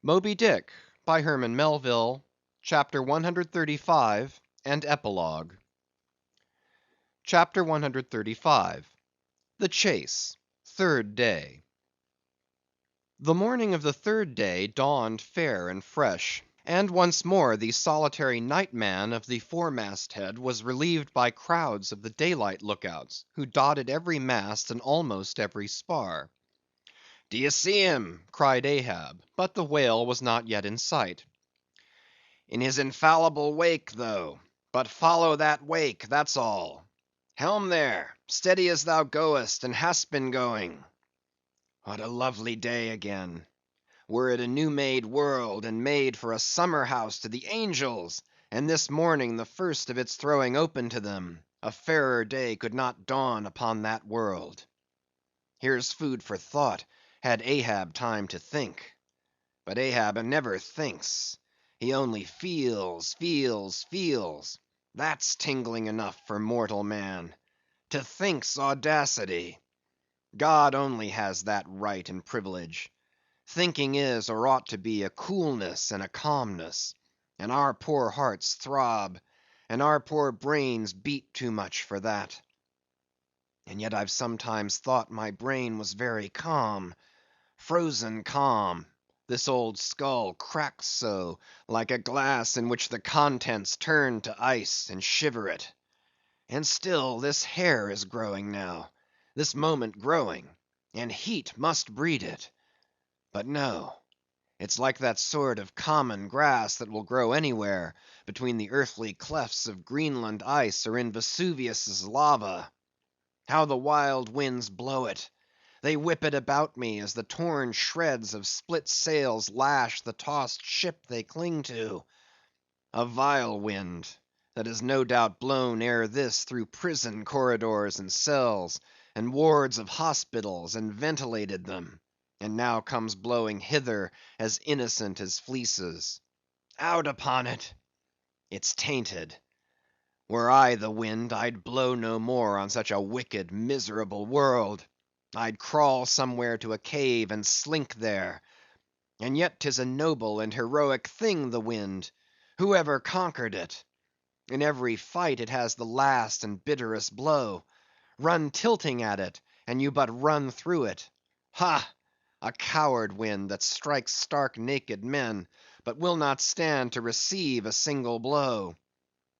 Moby Dick, by Herman Melville, Chapter 135, and Epilogue. Chapter 135. The Chase, Third Day. The morning of the third day dawned fair and fresh, and once more the solitary nightman of the foremast head was relieved by crowds of the daylight lookouts, who dotted every mast and almost every spar. "D'ye see him?" cried Ahab, but the whale was not yet in sight. "In his infallible wake, though; but follow that wake, that's all. Helm there, steady as thou goest, and hast been going. What a lovely day again! Were it a new made world, and made for a summer house to the angels, and this morning the first of its throwing open to them, a fairer day could not dawn upon that world. Here's food for thought, had Ahab time to think. But Ahab never thinks; he only feels, feels, feels. That's tingling enough for mortal man. To think's audacity. God only has that right and privilege. Thinking is, or ought to be, a coolness and a calmness; and our poor hearts throb, and our poor brains beat too much for that. And yet I've sometimes thought my brain was very calm, frozen calm. This old skull cracks so, like a glass in which the contents turn to ice, and shiver it. And still this hair is growing now, this moment growing, and heat must breed it. But no, it's like that sort of common grass that will grow anywhere, between the earthly clefts of Greenland ice, or in Vesuvius' lava. How the wild winds blow it! They whip it about me, as the torn shreds of split sails lash the tossed ship they cling to. A vile wind, that has no doubt blown ere this through prison corridors and cells, and wards of hospitals, and ventilated them, and now comes blowing hither as innocent as fleeces. Out upon it! It's tainted. Were I the wind, I'd blow no more on such a wicked, miserable world. I'd crawl somewhere to a cave and slink there. And yet 'tis a noble and heroic thing, the wind. Who ever conquered it? In every fight it has the last and bitterest blow. Run tilting at it, and you but run through it. Ha! A coward wind that strikes stark naked men, but will not stand to receive a single blow.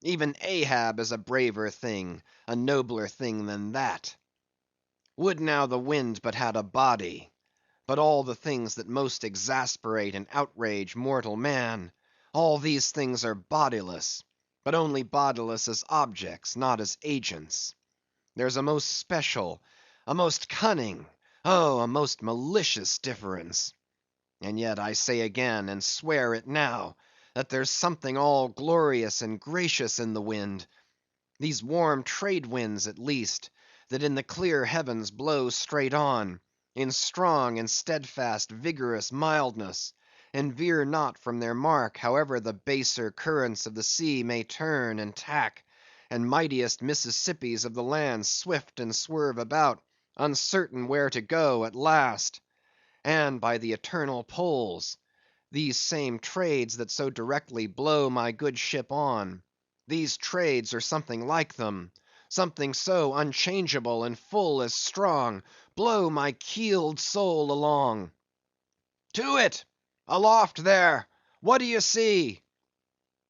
Even Ahab is a braver thing, a nobler thing than that. Would now the wind but had a body! But all the things that most exasperate and outrage mortal man, all these things are bodiless, but only bodiless as objects, not as agents. There's a most special, a most cunning, oh, a most malicious difference. And yet I say again, and swear it now, that there's something all glorious and gracious in the wind. These warm trade winds at least, that in the clear heavens blow straight on, in strong and steadfast vigorous mildness, and veer not from their mark, however the baser currents of the sea may turn and tack, and mightiest Mississippis of the land swift and swerve about, uncertain where to go at last. And by the eternal poles! These same trades that so directly blow my good ship on, these trades, or something like them, something so unchangeable and full as strong, blow my keeled soul along. To it! Aloft there! What d'ye see?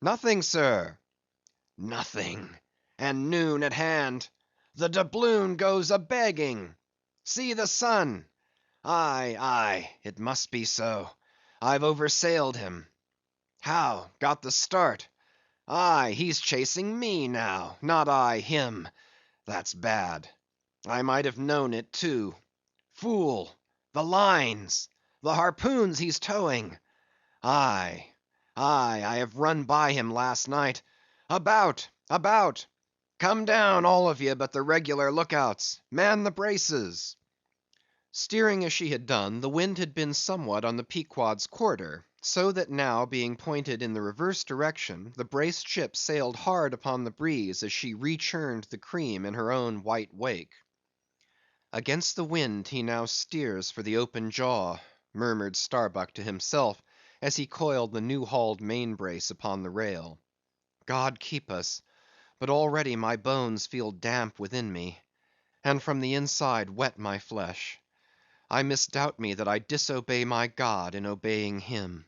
Nothing, sir. Nothing, and noon at hand. The doubloon goes a begging. See the sun! Aye, aye, it must be so. I've oversailed him. How? Got the start? Aye, he's chasing me now, not I him. That's bad. I might have known it too. Fool! The lines! The harpoons he's towing! Aye, aye, I have run by him last night. About, about! Come down, all of ye but the regular lookouts. Man the braces! Steering as she had done, the wind had been somewhat on the Pequod's quarter, so that now being pointed in the reverse direction, the braced ship sailed hard upon the breeze as she rechurned the cream in her own white wake. "Against the wind he now steers for the open jaw," murmured Starbuck to himself, as he coiled the new-hauled main-brace upon the rail. God keep us, but already my bones feel damp within me, and from the inside wet my flesh. I misdoubt me that I disobey my God in obeying him.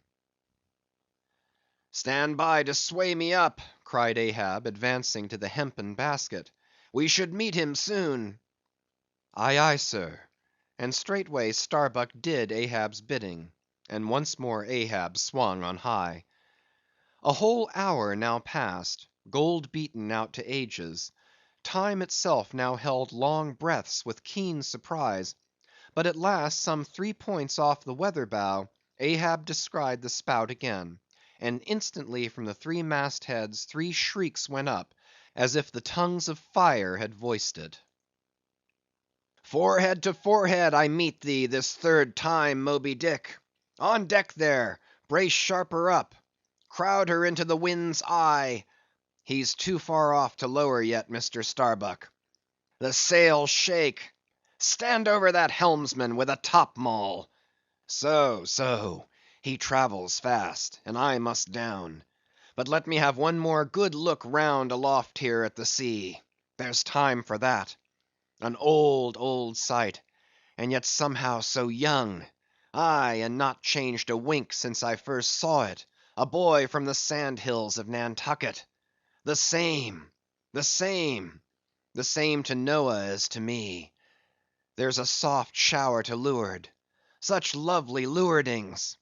"Stand by to sway me up," cried Ahab, advancing to the hempen basket. "We should meet him soon." "Aye, aye, sir." And straightway Starbuck did Ahab's bidding, and once more Ahab swung on high. A whole hour now passed, gold beaten out to ages. Time itself now held long breaths with keen surprise. But at last, some 3 points off the weather bow, Ahab descried the spout again, and instantly from the 3 mast heads 3 shrieks went up, as if the tongues of fire had voiced it. "Forehead to forehead I meet thee this third time, Moby Dick. On deck there, brace sharper up. Crowd her into the wind's eye. He's too far off to lower yet, Mr. Starbuck. The sails shake. Stand over that helmsman with a top-maul. So, so, he travels fast, and I must down. But let me have one more good look round aloft here at the sea. There's time for that. An old, old sight, and yet somehow so young. Aye, and not changed a wink since I first saw it, a boy from the sand hills of Nantucket. The same, the same, the same to Noah as to me. There's a soft shower to leeward. Such lovely leewardings!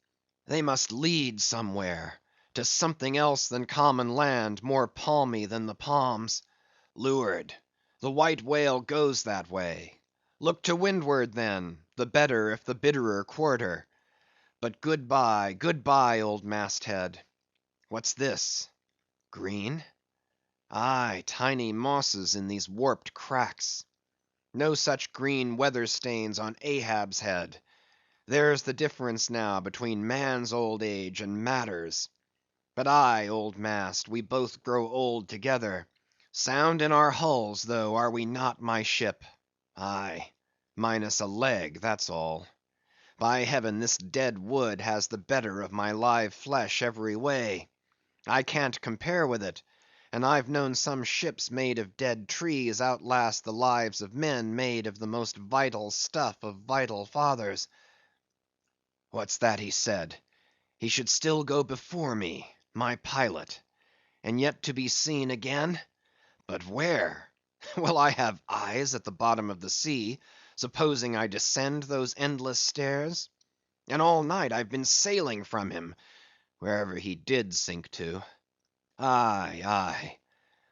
They must lead somewhere, to something else than common land, more palmy than the palms. Leeward, the white whale goes that way. Look to windward then, the better if the bitterer quarter. But good bye, old masthead. What's this? Green? Aye, tiny mosses in these warped cracks. No such green weather stains on Ahab's head. There's the difference now between man's old age and matter's. But aye, old mast, we both grow old together. Sound in our hulls, though, are we not, my ship? Aye, minus a leg, that's all. By heaven, this dead wood has the better of my live flesh every way. I can't compare with it, and I've known some ships made of dead trees outlast the lives of men made of the most vital stuff of vital fathers. What's that he said? He should still go before me, my pilot, and yet to be seen again? But where? Will I have eyes at the bottom of the sea, supposing I descend those endless stairs? And all night I've been sailing from him, wherever he did sink to. Aye, aye.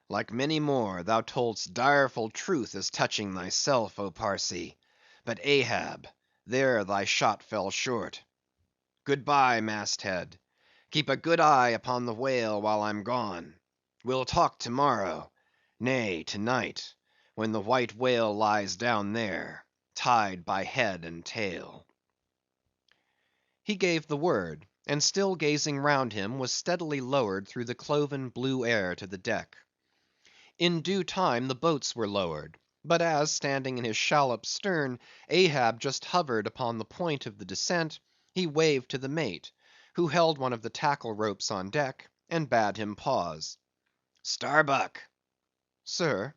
Like many more, thou toldst direful truth as touching thyself, O Parsee. But Ahab, there thy shot fell short. Good bye, masthead. Keep a good eye upon the whale while I'm gone. We'll talk to-morrow, nay, to-night, when the white whale lies down there, tied by head and tail. He gave the word, and still gazing round him, was steadily lowered through the cloven blue air to the deck. In due time the boats were lowered, but as, standing in his shallop's stern, Ahab just hovered upon the point of the descent, he waved to the mate, who held one of the tackle ropes on deck, and bade him pause. "Starbuck." "Sir."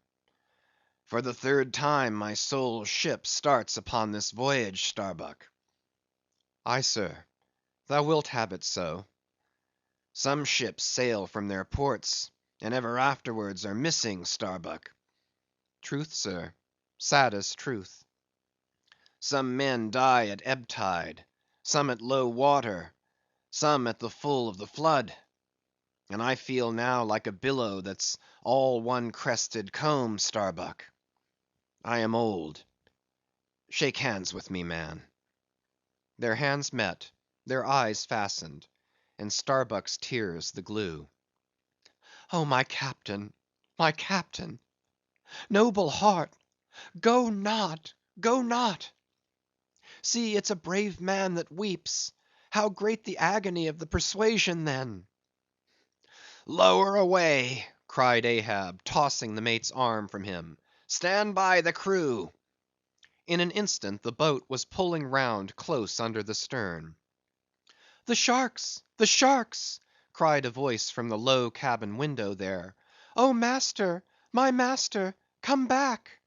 "For the third time my soul's ship starts upon this voyage, Starbuck." "Aye, sir, thou wilt have it so." "Some ships sail from their ports, and ever afterwards are missing, Starbuck." "Truth, sir, saddest truth." "Some men die at ebb tide, some at low water, some at the full of the flood. And I feel now like a billow that's all one crested comb, Starbuck. I am old. Shake hands with me, man." Their hands met, their eyes fastened, and Starbuck's tears the glue. "Oh, my captain, my captain! Noble heart, go not, go not! See, it's a brave man that weeps. How great the agony of the persuasion then!" "Lower away!" cried Ahab, tossing the mate's arm from him. "Stand by the crew!" In an instant the boat was pulling round close under the stern. "The sharks! the sharks!" cried a voice from the low cabin window there. "Oh, master, my master, come back!"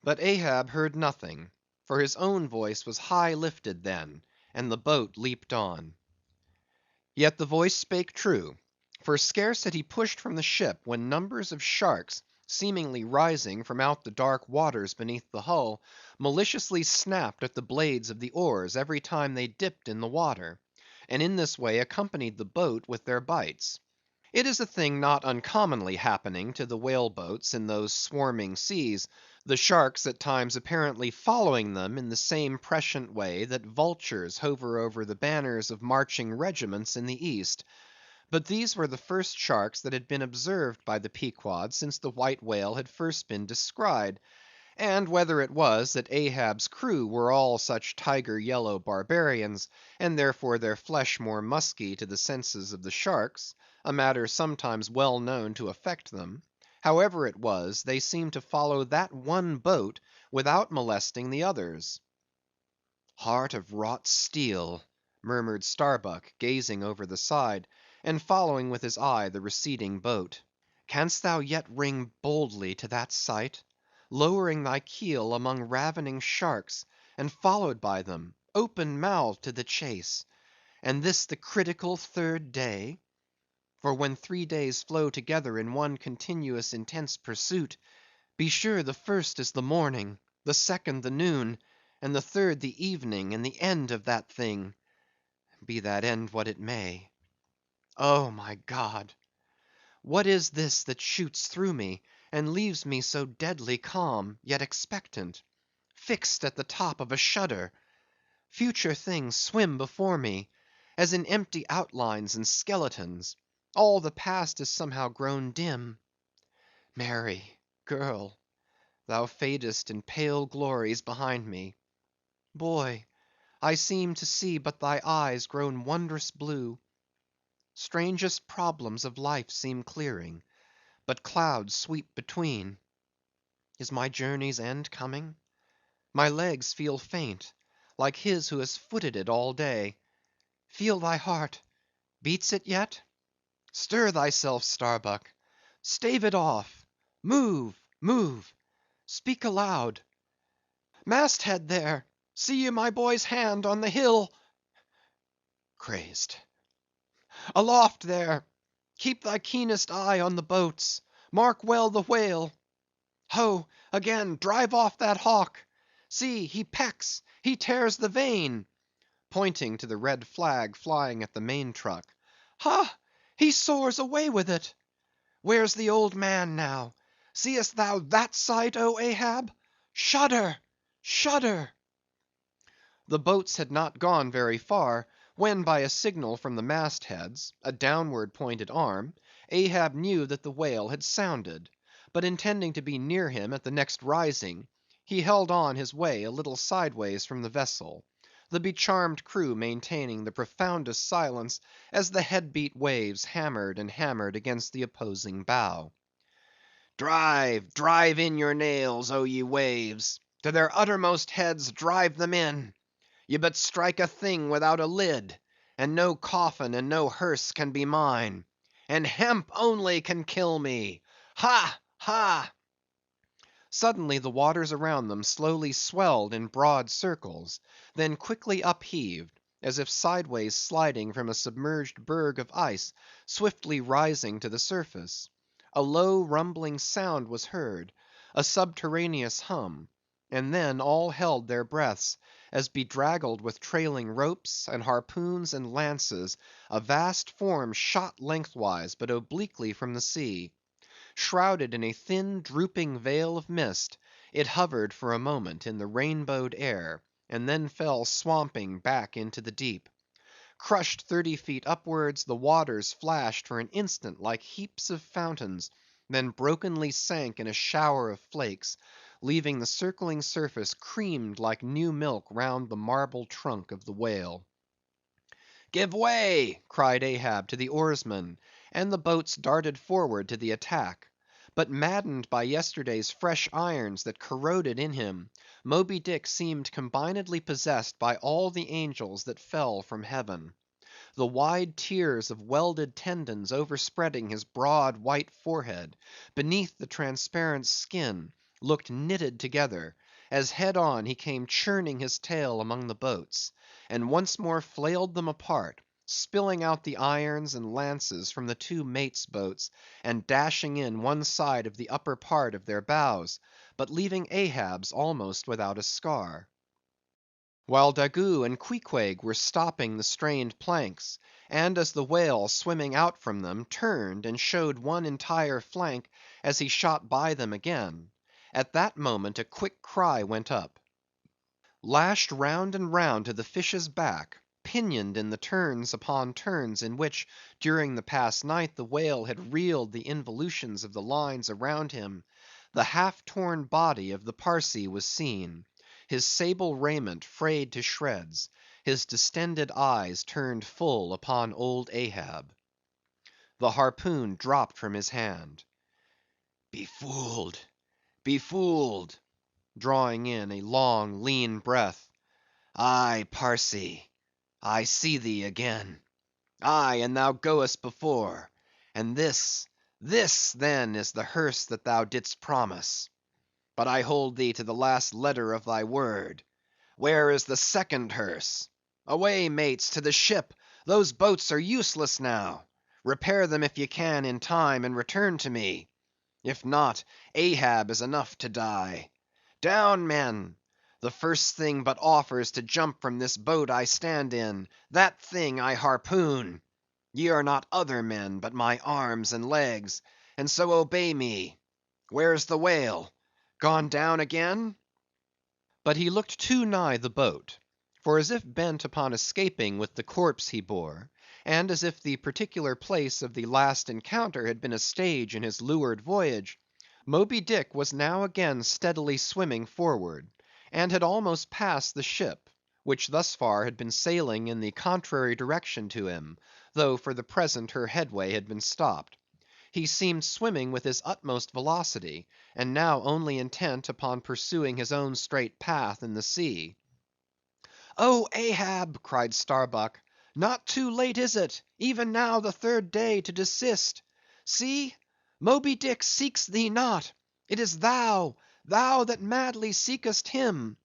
But Ahab heard nothing, for his own voice was high lifted then, and the boat leaped on. Yet the voice spake true, for scarce had he pushed from the ship when numbers of sharks, seemingly rising from out the dark waters beneath the hull, maliciously snapped at the blades of the oars every time they dipped in the water, and in this way accompanied the boat with their bites. It is a thing not uncommonly happening to the whale boats in those swarming seas, the sharks at times apparently following them in the same prescient way that vultures hover over the banners of marching regiments in the East. But these were the first sharks that had been observed by the Pequod since the white whale had first been descried; and whether it was that Ahab's crew were all such tiger yellow barbarians, and therefore their flesh more musky to the senses of the sharks, a matter sometimes well known to affect them; however it was, they seemed to follow that one boat without molesting the others. "Heart of wrought steel," murmured Starbuck, gazing over the side, and following with his eye the receding boat. "Canst thou yet ring boldly to that sight, lowering thy keel among ravening sharks, and followed by them, open mouthed to the chase, and this the critical third day? For when 3 days flow together in one continuous intense pursuit, be sure the first is the morning, the second the noon, and the third the evening and the end of that thing, be that end what it may. Oh, my God! What is this that shoots through me, and leaves me so deadly calm, yet expectant? Fixed at the top of a shudder. Future things swim before me, as in empty outlines and skeletons; all the past is somehow grown dim. Mary, girl, thou fadest in pale glories behind me. Boy, I seem to see but thy eyes grown wondrous blue. Strangest problems of life seem clearing, but clouds sweep between. Is my journey's end coming? My legs feel faint, like his who has footed it all day. Feel thy heart; beats it yet? Stir thyself, Starbuck; stave it off; move, move; speak aloud. Mast head there! See ye my boy's hand on the hill? Crazed. Aloft there! Keep thy keenest eye on the boats; mark well the whale. Ho, again, drive off that hawk! See, he pecks, he tears the vane! Pointing to the red flag flying at the main truck. Ha! he soars away with it! Where's the old man now? Seest thou that sight, O Ahab? Shudder! shudder! The boats had not gone very far, when by a signal from the mast heads, a downward pointed arm, Ahab knew that the whale had sounded; but intending to be near him at the next rising, he held on his way a little sideways from the vessel, the becharmed crew maintaining the profoundest silence as the head beat waves hammered and hammered against the opposing bow. "Drive, drive in your nails, O ye waves! To their uttermost heads drive them in! Ye but strike a thing without a lid, and no coffin and no hearse can be mine, and hemp only can kill me! Ha! ha!" Suddenly the waters around them slowly swelled in broad circles, then quickly upheaved, as if sideways sliding from a submerged berg of ice, swiftly rising to the surface. A low rumbling sound was heard, a subterraneous hum, and then all held their breaths, as bedraggled with trailing ropes, and harpoons, and lances, a vast form shot lengthwise but obliquely from the sea. Shrouded in a thin drooping veil of mist, it hovered for a moment in the rainbowed air, and then fell swamping back into the deep. Crushed 30 feet upwards, the waters flashed for an instant like heaps of fountains, then brokenly sank in a shower of flakes, leaving the circling surface creamed like new milk round the marble trunk of the whale. "Give way!" cried Ahab to the oarsmen, and the boats darted forward to the attack. But maddened by yesterday's fresh irons that corroded in him, Moby Dick seemed combinedly possessed by all the angels that fell from heaven. the wide tiers of welded tendons overspreading his broad white forehead, beneath the transparent skin, looked knitted together, as head on he came churning his tail among the boats, and once more flailed them apart, spilling out the irons and lances from the two mates' boats, and dashing in one side of the upper part of their bows, but leaving Ahab's almost without a scar. While Daggoo and Queequeg were stopping the strained planks, and as the whale swimming out from them turned and showed one entire flank as he shot by them again, at that moment a quick cry went up. Lashed round and round to the fish's back, pinioned in the turns upon turns in which, during the past night, the whale had reeled the involutions of the lines around him, the half-torn body of the Parsee was seen, his sable raiment frayed to shreds, his distended eyes turned full upon old Ahab. The harpoon dropped from his hand. Befooled, befooled, drawing in a long, lean breath. Aye, Parsee, I see thee again. Aye, and thou goest before, and this then is the hearse that thou didst promise. But I hold thee to the last letter of thy word. Where is the second hearse? Away, mates, to the ship! Those boats are useless now. Repair them if ye can in time, and return to me. If not, Ahab is enough to die. Down, men! The first thing but offers to jump from this boat I stand in, that thing I harpoon. Ye are not other men, but my arms and legs, and so obey me. Where's the whale? Gone down again? But he looked too nigh the boat; for as if bent upon escaping with the corpse he bore, and as if the particular place of the last encounter had been a stage in his leeward voyage, Moby Dick was now again steadily swimming forward, and had almost passed the ship, which thus far had been sailing in the contrary direction to him, though for the present her headway had been stopped. He seemed swimming with his utmost velocity, and now only intent upon pursuing his own straight path in the sea. "Oh, Ahab!" cried Starbuck, "not too late is it, even now the third day, to desist? See! Moby Dick seeks thee not! It is thou that madly seekest him!"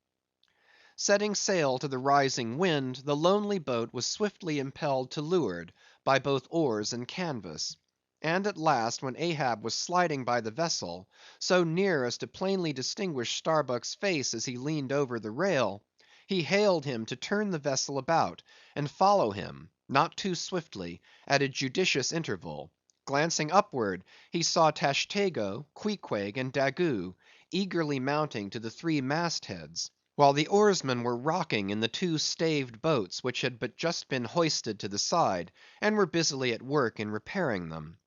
Setting sail to the rising wind, the lonely boat was swiftly impelled to leeward by both oars and canvas. And at last, when Ahab was sliding by the vessel, so near as to plainly distinguish Starbuck's face as he leaned over the rail, he hailed him to turn the vessel about, and follow him, not too swiftly, at a judicious interval. Glancing upward, he saw Tashtego, Queequeg, and Daggoo eagerly mounting to the three mast-heads, while the oarsmen were rocking in the two staved boats which had but just been hoisted to the side, and were busily at work in repairing them.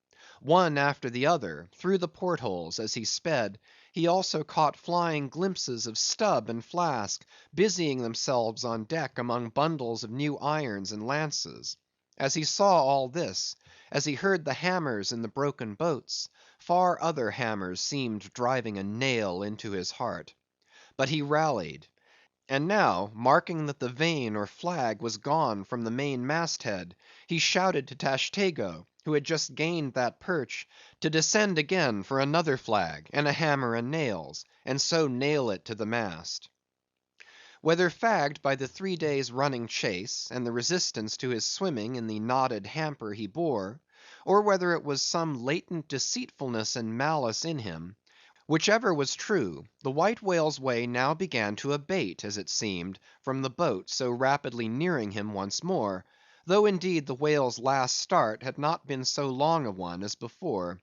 One after the other, through the portholes, as he sped, he also caught flying glimpses of Stubb and Flask busying themselves on deck among bundles of new irons and lances. As he saw all this, as he heard the hammers in the broken boats, far other hammers seemed driving a nail into his heart. But he rallied, and now, marking that the vane or flag was gone from the main mast-head, he shouted to Tashtego, who had just gained that perch, to descend again for another flag, and a hammer and nails, and so nail it to the mast. Whether fagged by the 3 days' running chase, and the resistance to his swimming in the knotted hamper he bore, or whether it was some latent deceitfulness and malice in him, whichever was true, the White Whale's way now began to abate, as it seemed, from the boat so rapidly nearing him once more, though indeed the whale's last start had not been so long a one as before.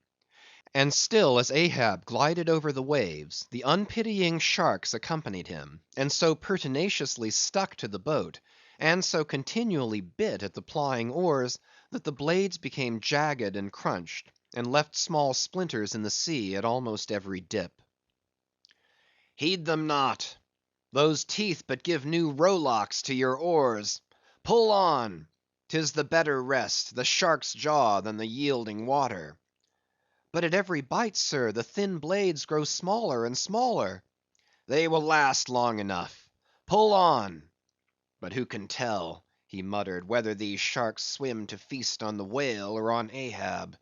And still as Ahab glided over the waves, the unpitying sharks accompanied him, and so pertinaciously stuck to the boat, and so continually bit at the plying oars, that the blades became jagged and crunched, and left small splinters in the sea at almost every dip. "Heed them not! Those teeth but give new rowlocks to your oars. Pull on! 'Tis the better rest, the shark's jaw, than the yielding water." "But at every bite, sir, the thin blades grow smaller and smaller." "They will last long enough. Pull on! But who can tell? he muttered, whether these sharks swim to feast on the whale or on Ahab.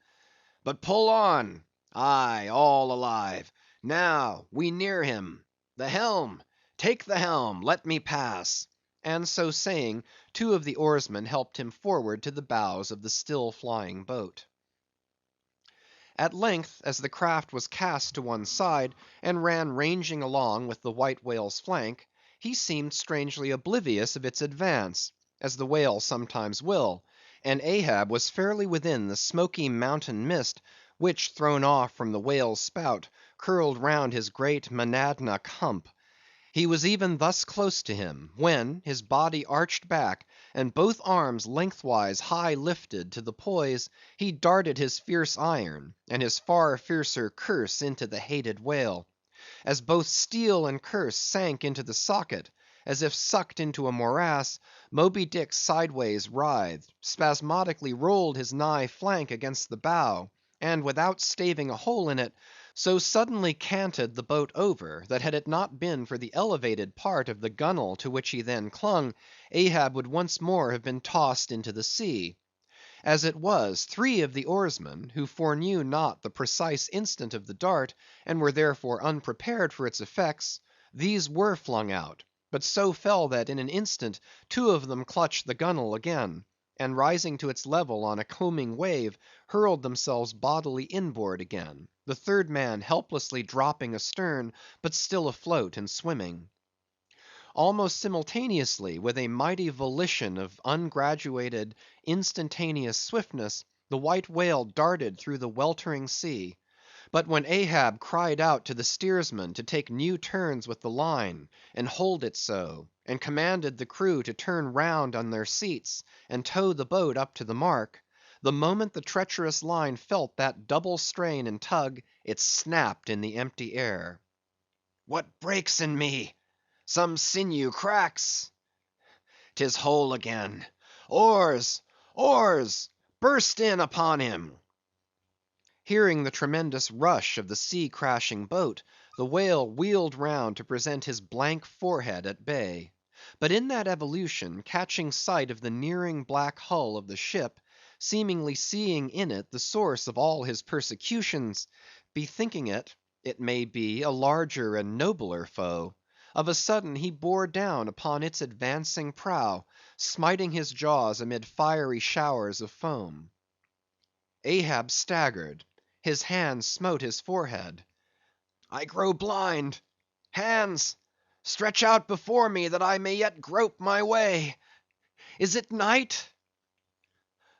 But pull on! Aye, all alive! Now, we near him! The helm! Take the helm! Let me pass! And so saying, two of the oarsmen helped him forward to the bows of the still flying boat. At length, as the craft was cast to one side, and ran ranging along with the white whale's flank, he seemed strangely oblivious of its advance, as the whales sometimes will, and Ahab was fairly within the smoky mountain mist, which, thrown off from the whale's spout, curled round his great Monadnock hump. He was even thus close to him, when, his body arched back, and both arms lengthwise high lifted to the poise, he darted his fierce iron, and his far fiercer curse into the hated whale. As both steel and curse sank into the socket, as if sucked into a morass, Moby Dick sideways writhed, spasmodically rolled his nigh flank against the bow, and without staving a hole in it, so suddenly canted the boat over, that had it not been for the elevated part of the gunwale to which he then clung, Ahab would once more have been tossed into the sea. As it was, three of the oarsmen, who foreknew not the precise instant of the dart, and were therefore unprepared for its effects, these were flung out, but so fell that in an instant two of them clutched the gunwale again, and rising to its level on a combing wave, hurled themselves bodily inboard again, the third man helplessly dropping astern, but still afloat and swimming. Almost simultaneously, with a mighty volition of ungraduated, instantaneous swiftness, the white whale darted through the weltering sea. But when Ahab cried out to the steersman to take new turns with the line, and hold it so, and commanded the crew to turn round on their seats, and tow the boat up to the mark, the moment the treacherous line felt that double strain and tug, it snapped in the empty air. What breaks in me? Some sinew cracks. 'Tis whole again. Oars! Oars! Burst in upon him! Hearing the tremendous rush of the sea crashing boat, the whale wheeled round to present his blank forehead at bay. But in that evolution, catching sight of the nearing black hull of the ship, seemingly seeing in it the source of all his persecutions, bethinking it may be, a larger and nobler foe, of a sudden he bore down upon its advancing prow, smiting his jaws amid fiery showers of foam. Ahab staggered, his hand smote his forehead. I grow blind! Hands! Stretch out before me that I may yet grope my way! Is it night?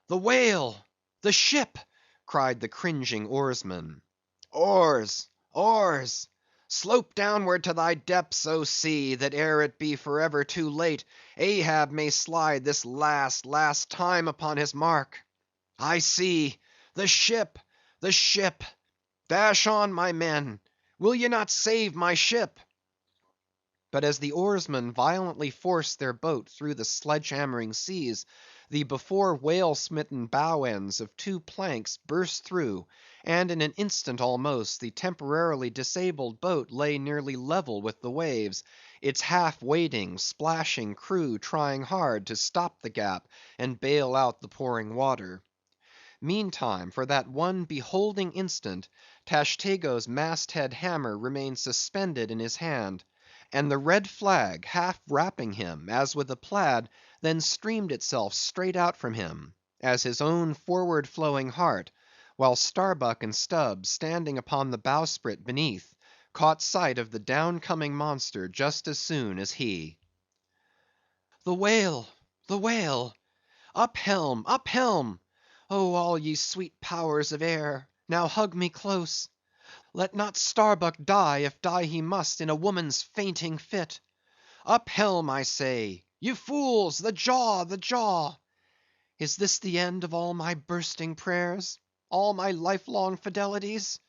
The whale! The ship! cried the cringing oarsman. Oars! Oars! Slope downward to thy depths, O sea, that ere it be for ever too late, Ahab may slide this last time upon his mark. I see! The ship! The ship! Dash on, my men! Will ye not save my ship? But as the oarsmen violently forced their boat through the sledge-hammering seas, the before whale-smitten bow ends of two planks burst through, and in an instant almost the temporarily disabled boat lay nearly level with the waves, its half-wading, splashing crew trying hard to stop the gap and bail out the pouring water. Meantime, for that one beholding instant, Tashtego's mast-head hammer remained suspended in his hand, and the red flag, half wrapping him, as with a plaid, then streamed itself straight out from him, as his own forward-flowing heart, while Starbuck and Stubb, standing upon the bowsprit beneath, caught sight of the down-coming monster just as soon as he. The whale! The whale! Up helm! Up helm! Oh, all ye sweet powers of air, now hug me close. Let not Starbuck die, if die he must in a woman's fainting fit. Up helm, I say! Ye fools, the jaw, the jaw! Is this the end of all my bursting prayers? All my lifelong fidelities?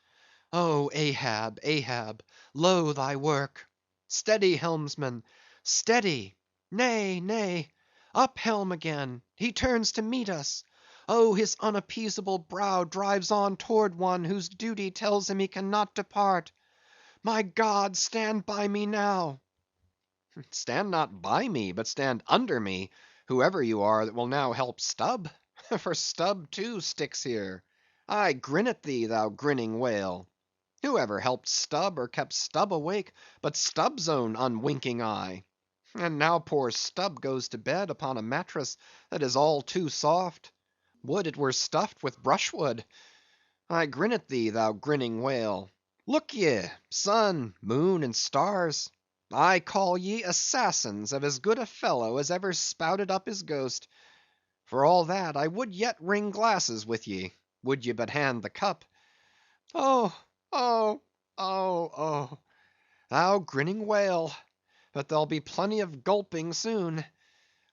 Oh, Ahab, Ahab, lo thy work! Steady, helmsman, steady! Nay, nay! Up helm again! He turns to meet us! Oh, his unappeasable brow drives on toward one whose duty tells him he cannot depart. My God, stand by me now! Stand not by me, but stand under me, whoever you are that will now help Stubb, for Stubb too sticks here. I grin at thee, thou grinning whale. Whoever helped Stubb or kept Stubb awake but Stubb's own unwinking eye? And now poor Stubb goes to bed upon a mattress that is all too soft. Would it were stuffed with brushwood. I grin at thee, thou grinning whale. Look ye, sun, moon, and stars, I call ye assassins of as good a fellow as ever spouted up his ghost. For all that, I would yet ring glasses with ye, would ye but hand the cup. Oh, oh, oh, oh, thou grinning whale, but there'll be plenty of gulping soon.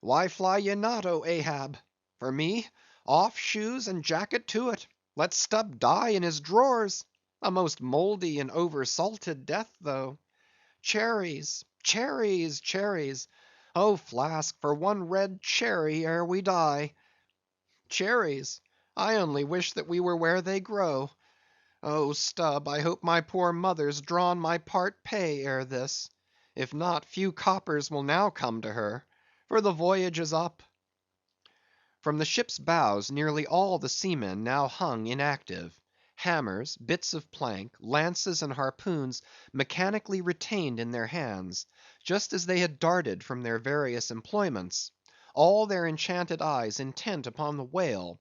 Why fly ye not, O Ahab? For me, off shoes and jacket to it. Let Stubb die in his drawers. A most mouldy and over salted death, though. Cherries, cherries, cherries. Oh, Flask, for one red cherry ere we die. Cherries! I only wish that we were where they grow. Oh, Stubb, I hope my poor mother's drawn my part pay ere this. If not, few coppers will now come to her, for the voyage is up. From the ship's bows nearly all the seamen now hung inactive. Hammers, bits of plank, lances, and harpoons mechanically retained in their hands, just as they had darted from their various employments; all their enchanted eyes intent upon the whale,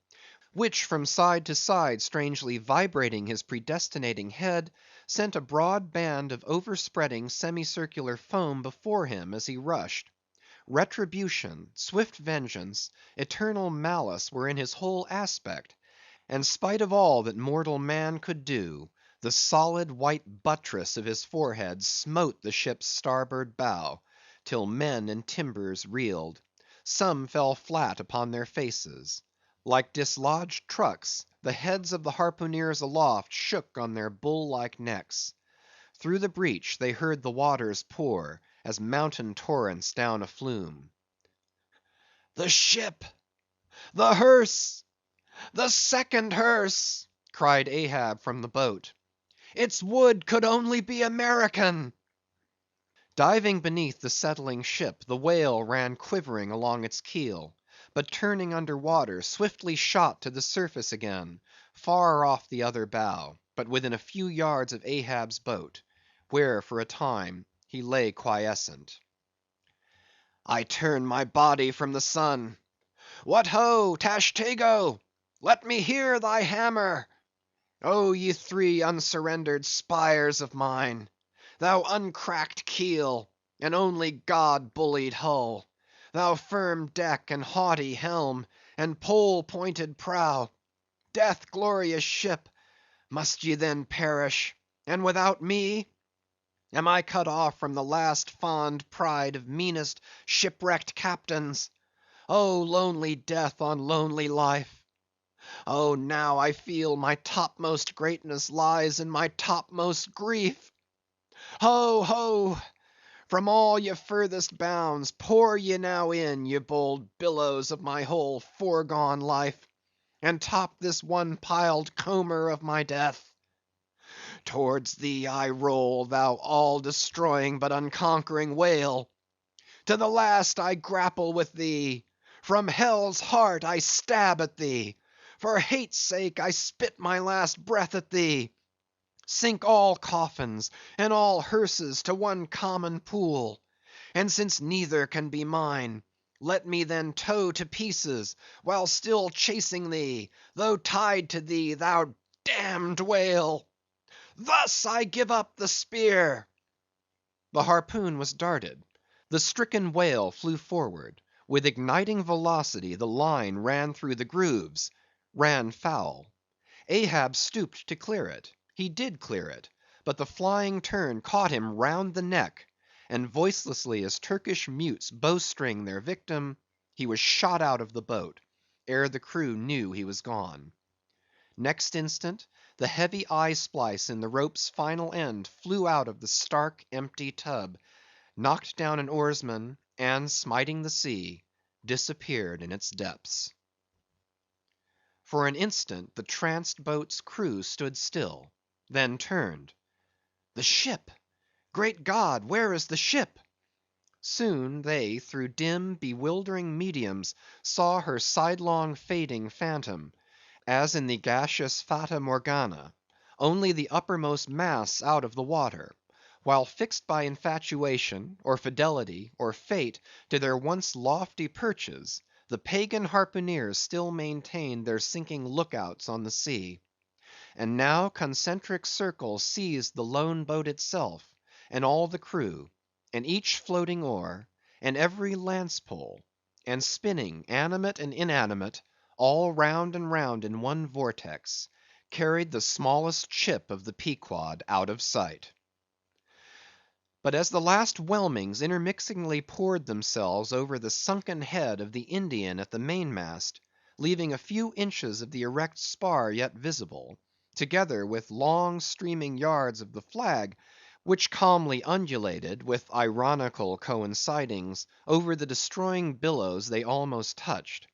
which from side to side strangely vibrating his predestinating head, sent a broad band of overspreading semicircular foam before him as he rushed. Retribution, swift vengeance, eternal malice were in his whole aspect; and spite of all that mortal man could do, the solid white buttress of his forehead smote the ship's starboard bow, till men and timbers reeled; some fell flat upon their faces. Like dislodged trucks, the heads of the harpooneers aloft shook on their bull‐like necks. Through the breach they heard the waters pour, as mountain torrents down a flume. "The ship! The hearse! The second hearse!" cried Ahab from the boat. "Its wood could only be American!" Diving beneath the settling ship, the whale ran quivering along its keel, but turning under water, swiftly shot to the surface again, far off the other bow, but within a few yards of Ahab's boat, where for a time he lay quiescent. "I turn my body from the sun. What ho, Tashtego! Let me hear thy hammer! Oh, ye three unsurrendered spires of mine! Thou uncracked keel, and only God bullied hull! Thou firm deck, and haughty helm, and pole‐pointed prow! Death glorious ship, must ye then perish, and without me? Am I cut off from the last fond pride of meanest shipwrecked captains? Oh, lonely death on lonely life! Oh, now I feel my topmost greatness lies in my topmost grief! Ho, ho! From all ye furthest bounds, pour ye now in, ye bold billows of my whole foregone life, and top this one piled comber of my death. Towards thee I roll, thou all-destroying but unconquering whale. To the last I grapple with thee. From hell's heart I stab at thee. For hate's sake I spit my last breath at thee. Sink all coffins and all hearses to one common pool; and since neither can be mine, let me then tow to pieces, while still chasing thee, though tied to thee, thou damned whale! Thus I give up the spear!" The harpoon was darted. The stricken whale flew forward. With igniting velocity the line ran through the grooves, ran foul. Ahab stooped to clear it. He did clear it, but the flying turn caught him round the neck, and voicelessly as Turkish mutes bowstring their victim, he was shot out of the boat, ere the crew knew he was gone. Next instant, the heavy eye‐splice in the rope's final end flew out of the stark, empty tub, knocked down an oarsman, and smiting the sea, disappeared in its depths. For an instant the tranced boat's crew stood still, then turned. "The ship! Great God, where is the ship?" Soon they through dim, bewildering mediums saw her sidelong fading phantom, as in the gaseous Fata Morgana, only the uppermost mass out of the water; while fixed by infatuation, or fidelity, or fate, to their once lofty perches, the pagan harpooneers still maintained their sinking look outs on the sea. And now concentric circles seized the lone boat itself, and all the crew, and each floating oar, and every lance pole; and spinning, animate and inanimate, all round and round in one vortex, carried the smallest chip of the Pequod out of sight. But as the last whelmings intermixingly poured themselves over the sunken head of the Indian at the mainmast, leaving a few inches of the erect spar yet visible, together with long streaming yards of the flag, which calmly undulated, with ironical coincidings, over the destroying billows they almost touched.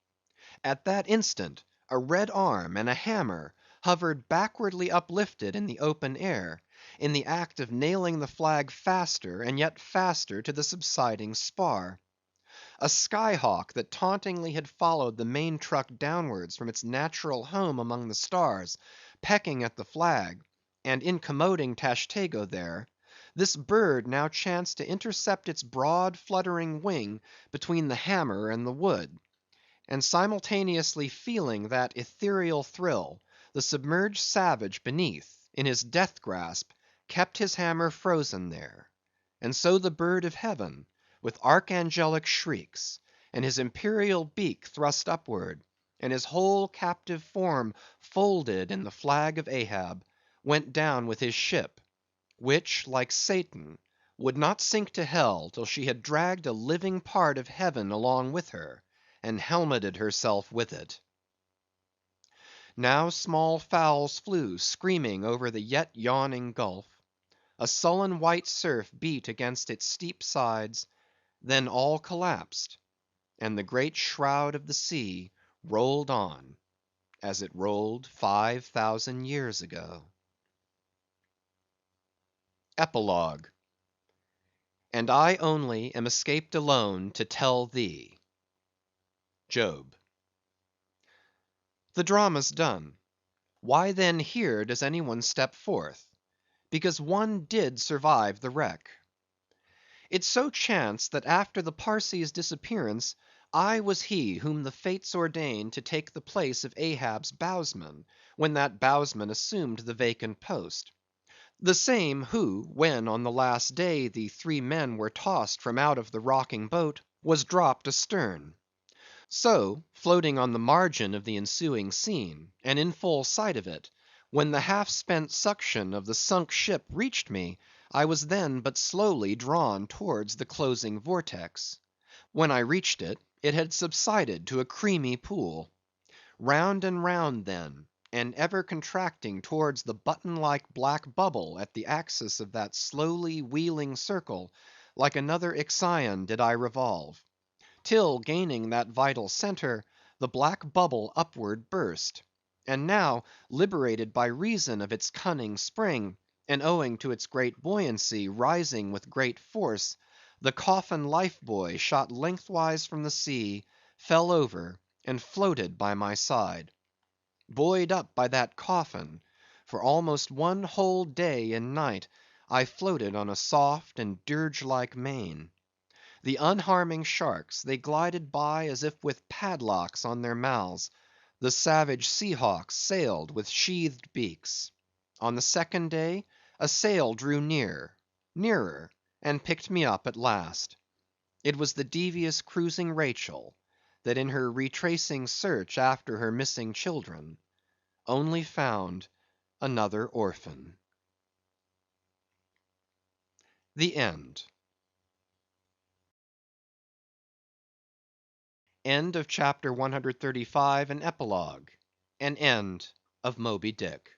At that instant, a red arm and a hammer hovered backwardly uplifted in the open air, in the act of nailing the flag faster and yet faster to the subsiding spar. A sky hawk that tauntingly had followed the main truck downwards from its natural home among the stars, pecking at the flag, and incommoding Tashtego there; this bird now chanced to intercept its broad fluttering wing between the hammer and the wood; and simultaneously feeling that ethereal thrill, the submerged savage beneath, in his death grasp, kept his hammer frozen there; and so the bird of heaven, with archangelic shrieks, and his imperial beak thrust upward, and his whole captive form folded in the flag of Ahab, went down with his ship, which, like Satan, would not sink to hell till she had dragged a living part of heaven along with her, and helmeted herself with it. Now small fowls flew screaming over the yet yawning gulf; a sullen white surf beat against its steep sides; then all collapsed, and the great shroud of the sea rolled on, as it rolled 5,000 years ago. Epilogue. And I only am escaped alone to tell thee. Job. The drama's done. Why then here does any one step forth? Because one did survive the wreck. It so chanced that after the Parsee's disappearance, I was he whom the Fates ordained to take the place of Ahab's bowsman, when that bowsman assumed the vacant post. The same who, when on the last day the three men were tossed from out of the rocking boat, was dropped astern. So, floating on the margin of the ensuing scene, and in full sight of it, when the half spent suction of the sunk ship reached me, I was then but slowly drawn towards the closing vortex. When I reached it, it had subsided to a creamy pool. Round and round then, and ever contracting towards the button like black bubble at the axis of that slowly wheeling circle, like another Ixion did I revolve; till gaining that vital centre, the black bubble upward burst; and now, liberated by reason of its cunning spring, and owing to its great buoyancy rising with great force, the coffin life buoy shot lengthwise from the sea, fell over, and floated by my side. Buoyed up by that coffin, for almost one whole day and night I floated on a soft and dirge like main. The unharming sharks, they glided by as if with padlocks on their mouths; the savage sea hawks sailed with sheathed beaks. On the second day, a sail drew near, nearer, and picked me up at last. It was the devious cruising Rachel, that in her retracing search after her missing children, only found another orphan. The End. End of chapter 135 and epilogue. An end of Moby Dick.